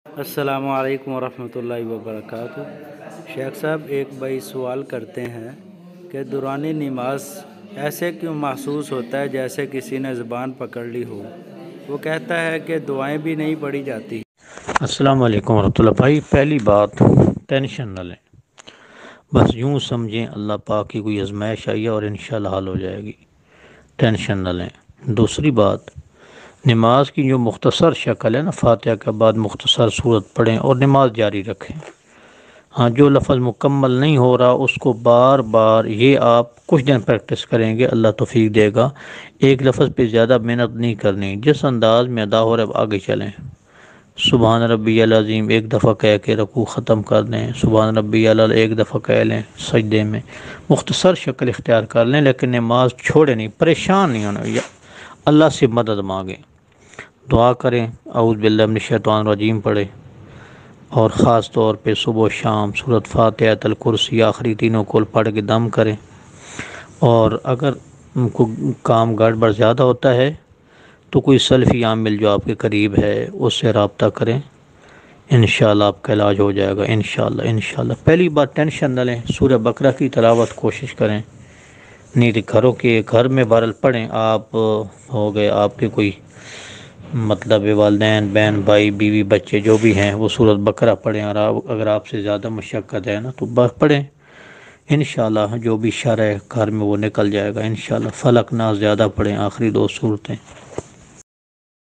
السلام علیکم ورحمۃ اللہ وبرکاتہ۔ شیخ صاحب، ایک بھائی سوال کرتے ہیں کہ دوران نماز ایسے کیوں محسوس ہوتا ہے جیسے کسی نے زبان پکڑ لی ہو؟ وہ کہتا ہے کہ دعائیں بھی نہیں پڑھی جاتی۔ السلام علیکم ورحمۃ اللہ۔ بھائی، پہلی بات، ٹینشن نہ لیں، بس یوں سمجھیں اللہ پاک کی کوئی آزمائش آئی ہے اور انشاءاللہ حل ہو جائے گی، ٹینشن نہ لیں۔ دوسری بات، نماز کی جو مختصر شکل ہے نا، فاتحہ کے بعد مختصر صورت پڑھیں اور نماز جاری رکھیں۔ ہاں، جو لفظ مکمل نہیں ہو رہا اس کو بار بار، یہ آپ کچھ دن پریکٹس کریں گے، اللہ توفیق دے گا۔ ایک لفظ پہ زیادہ محنت نہیں کرنی، جس انداز میں ادا ہو رہا ہے آگے چلیں۔ سبحان ربی العظیم ایک دفعہ کہہ کے رکوع ختم کر دیں، سبحان ربی العظیم ایک دفعہ کہہ لیں سجدے میں، مختصر شکل اختیار کر لیں، لیکن نماز چھوڑے نہیں، پریشان نہیں ہونا، یا اللہ سے مدد مانگیں، دعا کریں، اعوذ باللہ من الشیطان الرجیم پڑھیں، اور خاص طور پہ صبح و شام سورۃ فاتحہ، آیت الکرسی، آخری تینوں کول پڑھ کے دم کریں۔ اور اگر کو کام گڑبڑ زیادہ ہوتا ہے تو کوئی سلفی عامل جو آپ کے قریب ہے اس سے رابطہ کریں، انشاءاللہ آپ کا علاج ہو جائے گا، انشاءاللہ۔ پہلی بات، ٹینشن نہ لیں، سورہ بقرہ کی تلاوت کوشش کریں، نہیں تو گھر میں بہرحال پڑھیں۔ آپ ہو گئے، آپ کے کوئی مطلب والدین، بہن، بھائی، بیوی، بچے جو بھی ہیں وہ سورۃ بقرہ پڑھیں، اور اگر آپ سے زیادہ مشقت ہے نا تو پڑھیں، انشاءاللہ جو بھی شر ہے گھر میں وہ نکل جائے گا، انشاءاللہ۔ فلق ناس زیادہ پڑھیں، آخری دو صورتیں۔